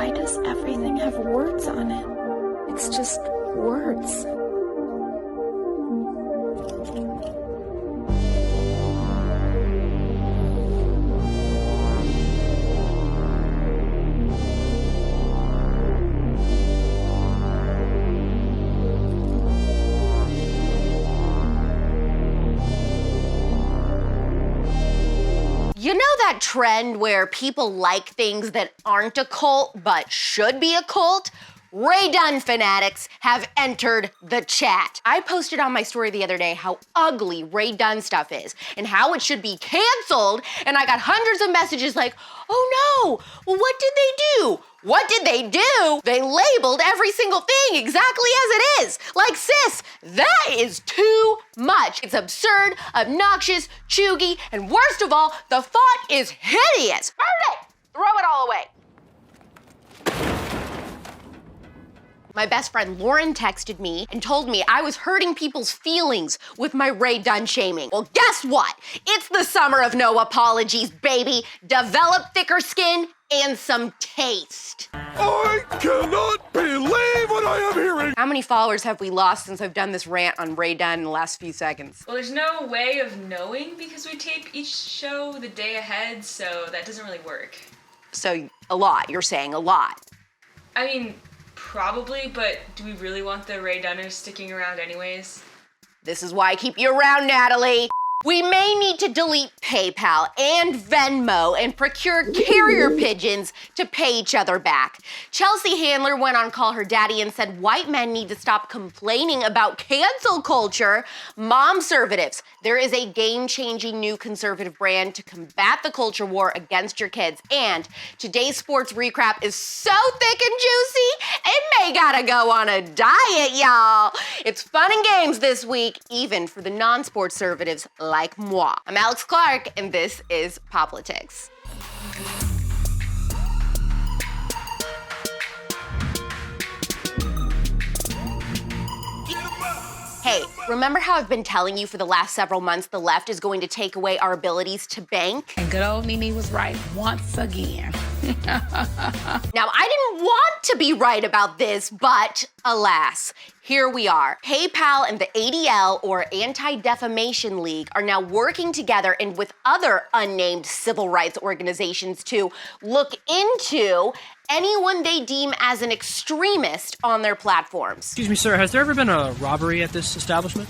Why does everything have words on it? It's just words. You know that trend where people like things that aren't a cult but should be a cult? Ray Dunn fanatics have entered the chat. I posted on my story the other day how ugly Ray Dunn stuff is and how it should be canceled, and I got hundreds of messages like, oh no, well what did they do? What did they do? They labeled every single thing exactly as it is. Like, sis, that is too much. It's absurd, obnoxious, chuggy, and worst of all, the font is hideous. Burn it! Throw it all away. My best friend Lauren texted me and told me I was hurting people's feelings with my Ray Dunn shaming. Well, guess what? It's the summer of no apologies, baby. Develop thicker skin and some taste. I cannot believe what I am hearing! How many followers have we lost since I've done this rant on Ray Dunn in the last few seconds? Well, there's no way of knowing because we tape each show the day ahead, so that doesn't really work. So, a lot, you're saying a lot. I mean, probably, but do we really want the Ray Dunners sticking around anyways? This is why I keep you around, Natalie. We may need to delete PayPal and Venmo and procure carrier pigeons to pay each other back. Chelsea Handler went on Call Her Daddy and said white men need to stop complaining about cancel culture. Momservatives, there is a game-changing new conservative brand to combat the culture war against your kids. And today's sports recap is so thick and juicy, it may gotta go on a diet, y'all. It's fun and games this week, even for the non-sports servatives like moi. I'm AlexClark, and this is POPlitics. Hey, remember how I've been telling you for the last several months the left is going to take away our abilities to bank? And good old Nene was right once again. Now, I didn't want to be right about this, but alas, here we are. PayPal and the ADL, or Anti-Defamation League, are now working together and with other unnamed civil rights organizations to look into anyone they deem as an extremist on their platforms. Excuse me, sir, has there ever been a robbery at this establishment?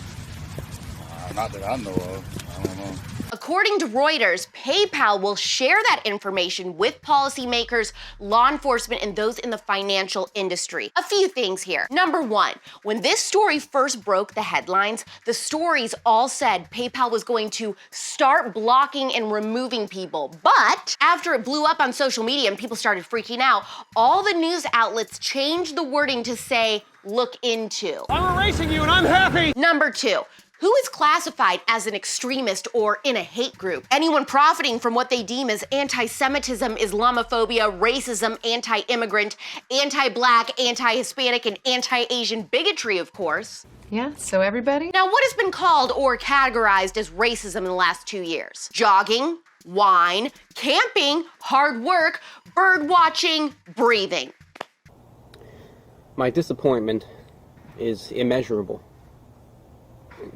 Not that I know of. I don't know. According to Reuters, PayPal will share that information with policymakers, law enforcement, and those in the financial industry. A few things here. Number one, when this story first broke the headlines, the stories all said PayPal was going to start blocking and removing people. But after it blew up on social media and people started freaking out, all the news outlets changed the wording to say, look into. I'm erasing you and I'm happy! Number two, who is classified as an extremist or in a hate group? Anyone profiting from what they deem as anti-Semitism, Islamophobia, racism, anti-immigrant, anti-Black, anti-Hispanic, and anti-Asian bigotry, of course. Yeah, so everybody? Now, what has been called or categorized as racism in the last 2 years? Jogging, wine, camping, hard work, bird watching, breathing. My disappointment is immeasurable.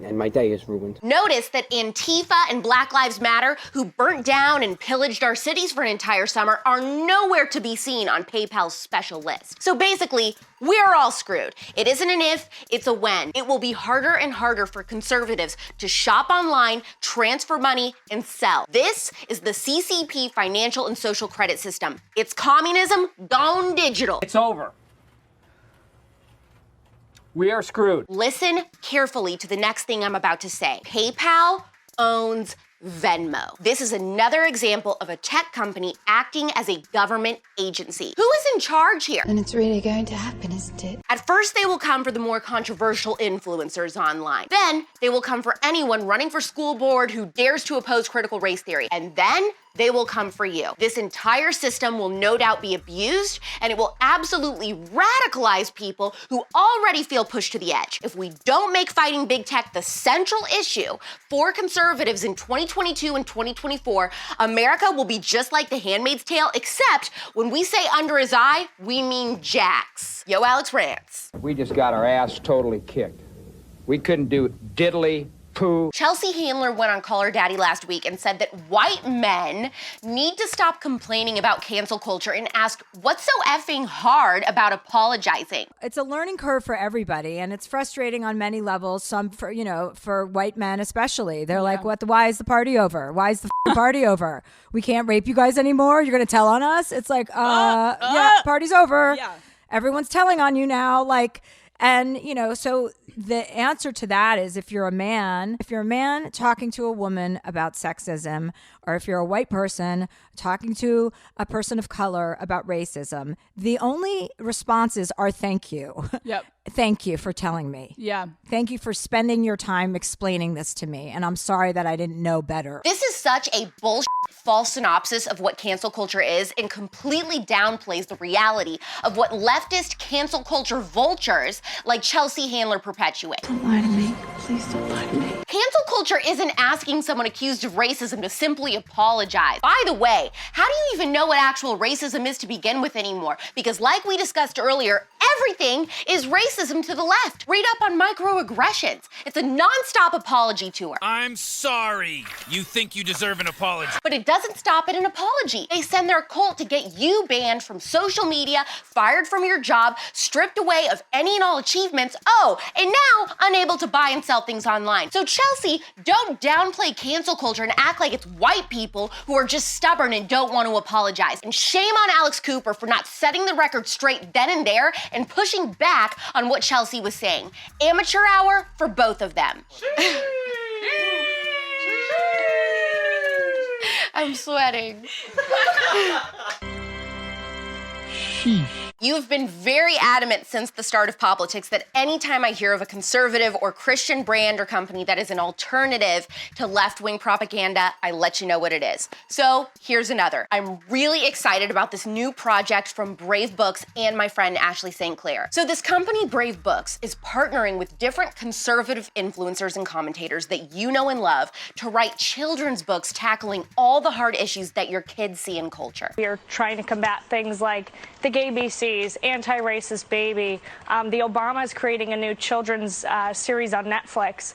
And my day is ruined. Notice that Antifa and Black Lives Matter, who burnt down and pillaged our cities for an entire summer, are nowhere to be seen on PayPal's special list. So basically, we're all screwed. It isn't an if, it's a when. It will be harder and harder for conservatives to shop online, transfer money, and sell. This is the CCP financial and social credit system. It's communism gone digital. It's over. We are screwed. Listen carefully to the next thing I'm about to say. PayPal owns Venmo. This is another example of a tech company acting as a government agency. Who is in charge here? And it's really going to happen, isn't it? At first, they will come for the more controversial influencers online. Then, they will come for anyone running for school board who dares to oppose critical race theory. And then, they will come for you. This entire system will no doubt be abused, and it will absolutely radicalize people who already feel pushed to the edge. If we don't make fighting big tech the central issue for conservatives in 2020, 2022 and 2024, America will be just like The Handmaid's Tale, except when we say under his eye, we mean Jax. Yo, Alex rants. We just got our ass totally kicked. We couldn't do diddly poo. Chelsea Handler went on Call Her Daddy last week and said that white men need to stop complaining about cancel culture and ask what's so effing hard about apologizing. It's a learning curve for everybody, and it's frustrating on many levels. Some for white men especially. They're like, why is the party over? Why is the party over? We can't rape you guys anymore? You're going to tell on us? It's like, yeah, party's over. Yeah. Everyone's telling on you now. And, so the answer to that is if you're a man talking to a woman about sexism, or if you're a white person talking to a person of color about racism, the only responses are thank you. Yep. Thank you for telling me. Yeah. Thank you for spending your time explaining this to me. And I'm sorry that I didn't know better. This is such a bullshit false synopsis of what cancel culture is and completely downplays the reality of what leftist cancel culture vultures like Chelsea Handler perpetuate. Don't lie to me. Please don't lie to me. Cancel culture isn't asking someone accused of racism to simply apologize. By the way, how do you even know what actual racism is to begin with anymore? Because like we discussed earlier, everything is racism to the left. Read up on microaggressions. It's a nonstop apology tour. I'm sorry. You think you deserve an apology. But it doesn't stop at an apology. They send their cult to get you banned from social media, fired from your job, stripped away of any and all achievements, and now unable to buy and sell things online. So Chelsea, don't downplay cancel culture and act like it's white people who are just stubborn and don't want to apologize. And shame on Alex Cooper for not setting the record straight then and there and pushing back on what Chelsea was saying. Amateur hour for both of them. I'm sweating. Sheesh. You've been very adamant since the start of POPlitics that anytime I hear of a conservative or Christian brand or company that is an alternative to left-wing propaganda, I let you know what it is. So here's another. I'm really excited about this new project from Brave Books and my friend Ashley St. Clair. So this company, Brave Books, is partnering with different conservative influencers and commentators that you know and love to write children's books tackling all the hard issues that your kids see in culture. We are trying to combat things like the gay BCs, anti-racist baby. The Obama is creating a new children's series on Netflix.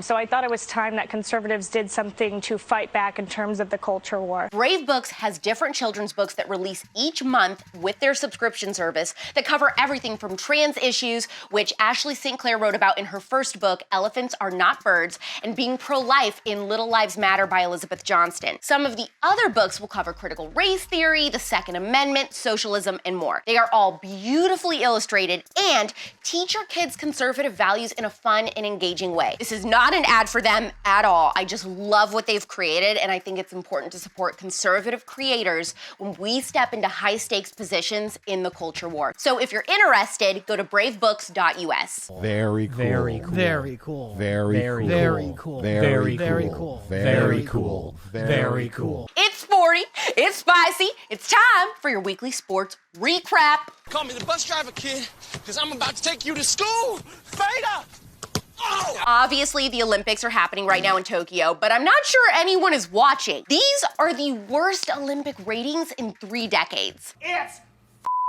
So I thought it was time that conservatives did something to fight back in terms of the culture war. Brave Books has different children's books that release each month with their subscription service that cover everything from trans issues, which Ashley St. Clair wrote about in her first book, Elephants Are Not Birds, and being pro-life in Little Lives Matter by Elizabeth Johnston. Some of the other books will cover critical race theory, the Second Amendment, socialism, and more. They are all beautifully illustrated and teach your kids conservative values in a fun and engaging way. This is not an ad for them at all. I just love what they've created, and I think it's important to support conservative creators when we step into high-stakes positions in the culture war. So if you're interested, go to bravebooks.us. Very cool. Very cool. Very cool. Very cool. Very cool. Very Very cool. cool. Very cool. Very cool. It's sporty, it's spicy, it's time for your weekly sports recap. Call me the bus driver, kid, because I'm about to take you to school. Fader! Oh! Obviously, the Olympics are happening right now in Tokyo, but I'm not sure anyone is watching. These are the worst Olympic ratings in 3 decades. It's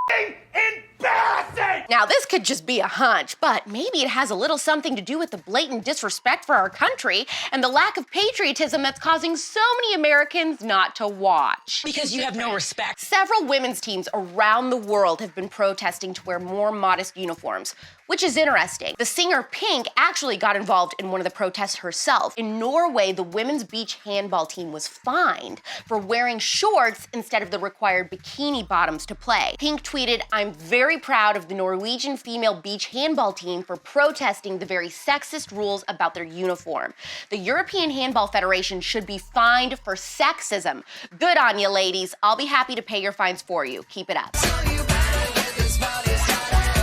embarrassing! Now, this could just be a hunch, but maybe it has a little something to do with the blatant disrespect for our country and the lack of patriotism that's causing so many Americans not to watch. Because you have no respect. Several women's teams around the world have been protesting to wear more modest uniforms, which is interesting. The singer Pink actually got involved in one of the protests herself. In Norway, the women's beach handball team was fined for wearing shorts instead of the required bikini bottoms to play. Pink tweeted, "I'm very proud of the Norwegian female beach handball team for protesting the very sexist rules about their uniform. The European Handball Federation should be fined for sexism. Good on you, ladies. I'll be happy to pay your fines for you. Keep it up."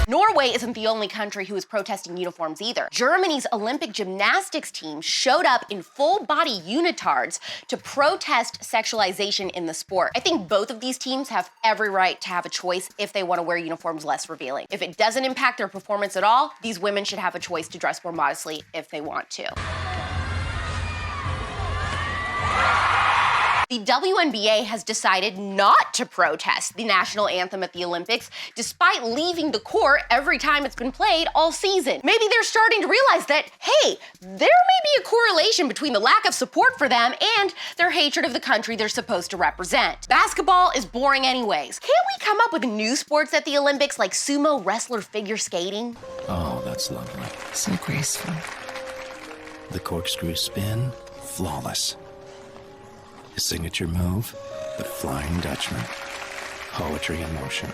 Norway isn't the only country who is protesting uniforms either. Germany's Olympic gymnastics team showed up in full-body unitards to protest sexualization in the sport. I think both of these teams have every right to have a choice if they want to wear uniforms less revealing. If it doesn't impact their performance at all, these women should have a choice to dress more modestly if they want to. The WNBA has decided not to protest the national anthem at the Olympics, despite leaving the court every time it's been played all season. Maybe they're starting to realize that, hey, there may be a correlation between the lack of support for them and their hatred of the country they're supposed to represent. Basketball is boring anyways. Can't we come up with new sports at the Olympics like sumo wrestler figure skating? Oh, that's lovely. So graceful. The corkscrew spin, flawless. His signature move, the Flying Dutchman. Poetry in motion.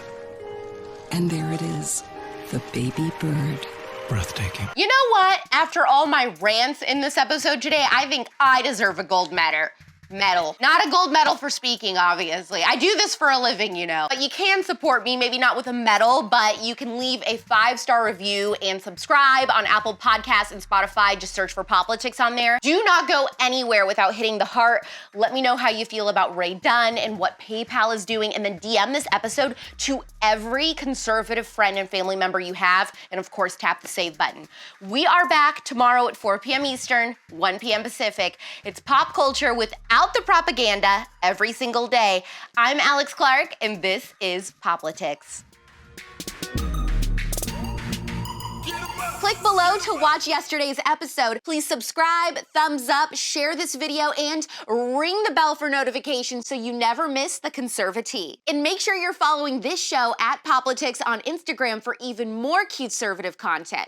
And there it is, the baby bird. Breathtaking. You know what? After all my rants in this episode today, I think I deserve a gold medal. Not a gold medal for speaking, obviously. I do this for a living, you know. But you can support me, maybe not with a medal, but you can leave a 5-star review and subscribe on Apple Podcasts and Spotify. Just search for POPlitics on there. Do not go anywhere without hitting the heart. Let me know how you feel about Ray Dunn and what PayPal is doing, and then DM this episode to every conservative friend and family member you have, and of course, tap the save button. We are back tomorrow at 4 p.m. Eastern, 1 p.m. Pacific. It's pop culture without the propaganda every single day. I'm AlexClark, and this is POPlitics. Click below to watch yesterday's episode. Please subscribe, thumbs up, share this video, and ring the bell for notifications so you never miss the conservative. And make sure you're following this show at POPlitics on Instagram for even more CUTEservative content.